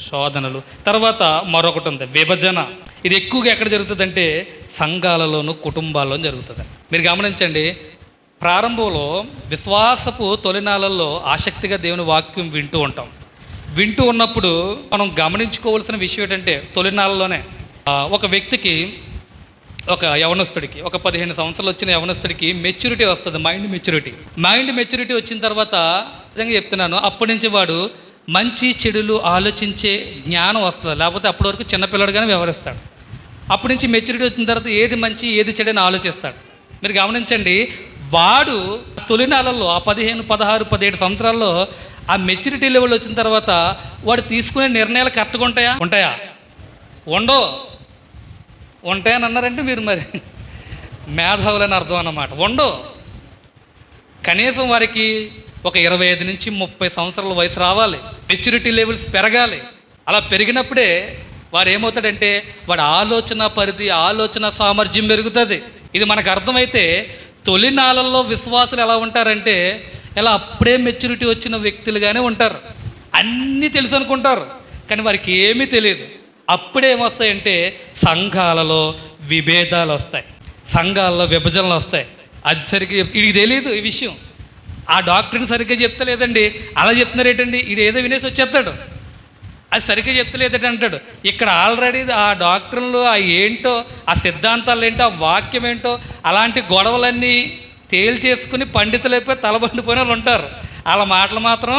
శోధనలు. తర్వాత మరొకటి ఉంది, విభజన. ఇది ఎక్కువగా ఎక్కడ జరుగుతుందంటే సంఘాలలోను కుటుంబాల్లోనూ జరుగుతుంది. మీరు గమనించండి, ప్రారంభంలో విశ్వాసపు తొలినాళ్ళల్లో ఆసక్తిగా దేవుని వాక్యం వింటూ ఉంటాం. వింటూ ఉన్నప్పుడు మనం గమనించుకోవాల్సిన విషయం ఏంటంటే తొలినాళ్ళలోనే ఒక వ్యక్తికి, ఒక యవనస్తుడికి, ఒక 15 సంవత్సరాలు వచ్చిన యవనస్తుడికి మెచ్యూరిటీ వస్తుంది, మైండ్ మెచ్యూరిటీ వచ్చిన తర్వాత నిజంగా చెప్తున్నాను, అప్పటి నుంచి వాడు మంచి చెడులు ఆలోచించే జ్ఞానం వస్తుంది. లేకపోతే అప్పటి వరకు చిన్నపిల్లడుగానే వ్యవహరిస్తాడు. అప్పటి నుంచి మెచ్యూరిటీ వచ్చిన తర్వాత ఏది మంచి ఏది చెడు అని ఆలోచిస్తాడు. మీరు గమనించండి, వాడు తొలినాళ్ళల్లో ఆ 15, 16, 17 సంవత్సరాల్లో ఆ మెచ్యూరిటీ లెవెల్ వచ్చిన తర్వాత వాడు తీసుకునే నిర్ణయాలు కరెక్ట్గా ఉంటాయా? ఉంటాయని అన్నారంటే మీరు మరి మేధావులని అర్థం అన్నమాట. కనీసం వారికి ఒక 25 నుంచి 30 సంవత్సరాల వయసు రావాలి, మెచ్యూరిటీ లెవెల్స్ పెరగాలి. అలా పెరిగినప్పుడే వాడు ఏమవుతాడంటే వాడు ఆలోచన పరిధి, ఆలోచన సామర్థ్యం పెరుగుతుంది. ఇది మనకు అర్థమైతే తొలినాళ్ళల్లో విశ్వాసులు ఎలా ఉంటారంటే ఇలా అప్పుడే మెచ్యూరిటీ వచ్చిన వ్యక్తులుగానే ఉంటారు. అన్నీ తెలుసు అనుకుంటారు, కానీ వారికి ఏమీ తెలియదు. అప్పుడే ఏమొస్తాయంటే సంఘాలలో విభేదాలు వస్తాయి, సంఘాలలో విభజనలు వస్తాయి. అది సరిగ్గా వీడికి తెలియదు ఈ విషయం. ఆ డాక్టర్ని సరిగ్గా చెప్తలేదండి, అలా చెప్తున్నారు ఏంటండి, వీడు ఏదో వినేసి వచ్చేస్తాడు, అది సరిగ్గా చెప్తలేదట అంటాడు. ఇక్కడ ఆల్రెడీ ఆ డాక్టర్లు ఆ ఏంటో, ఆ సిద్ధాంతాలు ఏంటో, ఆ వాక్యం ఏంటో, అలాంటి గొడవలన్నీ తేల్చేసుకుని పండితులైపోయి తలబండిపోయిన వాళ్ళు ఉంటారు. వాళ్ళ మాటలు మాత్రం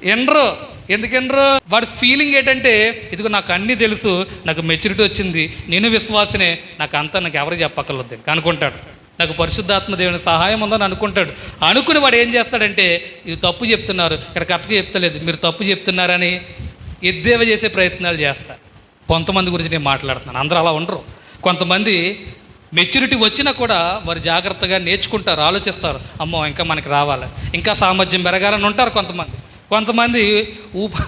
వినరు. ఎందుకు వినరు? వాడి ఫీలింగ్ ఏంటంటే ఇదిగో నాకు అన్నీ తెలుసు, నాకు మెచ్యూరిటీ వచ్చింది, నేను విశ్వాసనే, నాకు ఎవరికి చెప్పక్కర్లేదు అనుకుంటాడు. నాకు పరిశుద్ధాత్మ దేవుని సహాయం ఉందని అనుకుంటాడు. అనుకుని వాడు ఏం చేస్తాడంటే ఇది తప్పు చెప్తున్నారు, ఇక్కడ కరెక్ట్గా చెప్తలేదు, మీరు తప్పు చెప్తున్నారని ఎద్దేవా చేసే ప్రయత్నాలు చేస్తారు. కొంతమంది గురించి నేను మాట్లాడుతున్నాను, అందరూ అలా ఉండరు. కొంతమంది మెచ్యూరిటీ వచ్చినా కూడా వారు జాగ్రత్తగా నేర్చుకుంటారు, ఆలోచిస్తారు, అమ్మో ఇంకా మనకి రావాలి, ఇంకా సామర్థ్యం పెరగాలని ఉంటారు. కొంతమంది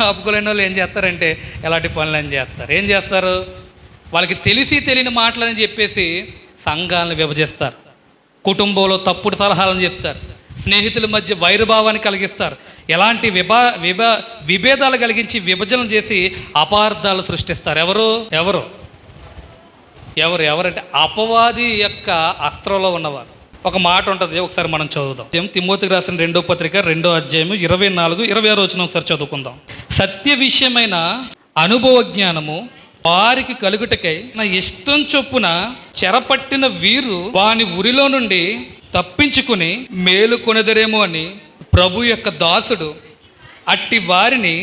ఆపుకోలేని వాళ్ళు ఏం చేస్తారంటే ఎలాంటి పనులు ఏం చేస్తారు, వాళ్ళకి తెలియని మాటలని చెప్పేసి సంఘాలను విభజిస్తారు, కుటుంబంలో తప్పుడు సలహాలను చెప్తారు, స్నేహితుల మధ్య వైరభావాన్ని కలిగిస్తారు, ఎలాంటి విభేదాలు కలిగించి విభజన చేసి అపార్థాలు సృష్టిస్తారు. ఎవరంటే అపవాది యొక్క అస్త్రంలో ఉన్నవారు. ఒక మాట ఉంటుంది, ఒకసారి మనం చదువుదాం. తిమోతికి రాసిన 2వ పత్రిక 2వ అధ్యాయము 24, 26 వచనం ఒకసారి చదువుకుందాం. సత్య విషయమైన అనుభవ జ్ఞానము వారికి కలుగుటకై నా ఇష్టం చొప్పున చెరపట్టిన వీరు వాని ఉరిలో నుండి తప్పించుకుని మేలు కొనెదరేమో అని ప్రభు యొక్క దాసుడు అట్టి వారిని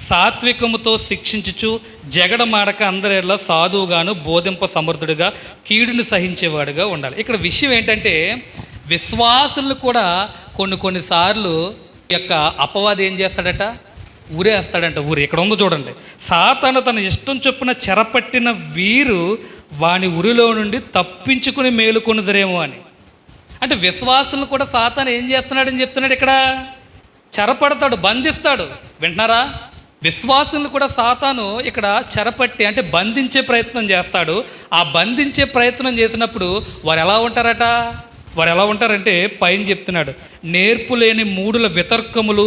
సాత్వికముతో శిక్షించుచు జగడమాడక అందరిలో సాధువుగాను బోధింప సమర్థుడిగా కీడుని సహించేవాడుగా ఉండాలి. ఇక్కడ విషయం ఏంటంటే విశ్వాసులు కూడా కొన్నిసార్లు యొక్క అపవాది ఏం చేస్తాడట, ఊరేస్తాడంట. ఇక్కడ ఉందో చూడండి, సాతాను తన ఇష్టం చొప్పున చెరపట్టిన వీరు వాని ఉరిలో నుండి తప్పించుకుని మేలుకొనుదరేమో అని. అంటే విశ్వాసులను కూడా సాతాను ఏం చేస్తున్నాడని చెప్తున్నాడు, ఇక్కడ చెరపడతాడు, బంధిస్తాడు. వింటున్నారా? విశ్వాసులను కూడా సాతాను ఇక్కడ చెరపట్టి అంటే బంధించే ప్రయత్నం చేస్తాడు. ఆ బంధించే ప్రయత్నం చేసినప్పుడు వారు ఎలా ఉంటారంటే పైన చెప్తున్నాడు, నేర్పులేని మూడుల వితర్కములు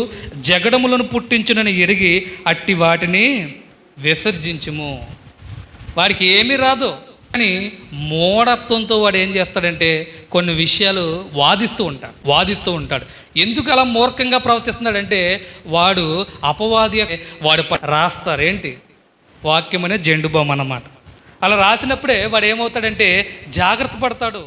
జగడములను పుట్టించునని ఎరిగి అట్టి వాటిని విసర్జించుము. వారికి ఏమీ రాదు, కానీ మూఢత్వంతో వాడు ఏం చేస్తాడంటే కొన్ని విషయాలు వాదిస్తూ ఉంటాడు. ఎందుకు అలా మూర్ఖంగా ప్రవర్తిస్తున్నాడంటే వాడు అపవాది, వాడు రాస్తారేంటి వాక్యం అనే జెండు బామ్ అన్నమాట. అలా రాసినప్పుడే వాడు ఏమవుతాడంటే జాగ్రత్త పడతాడు.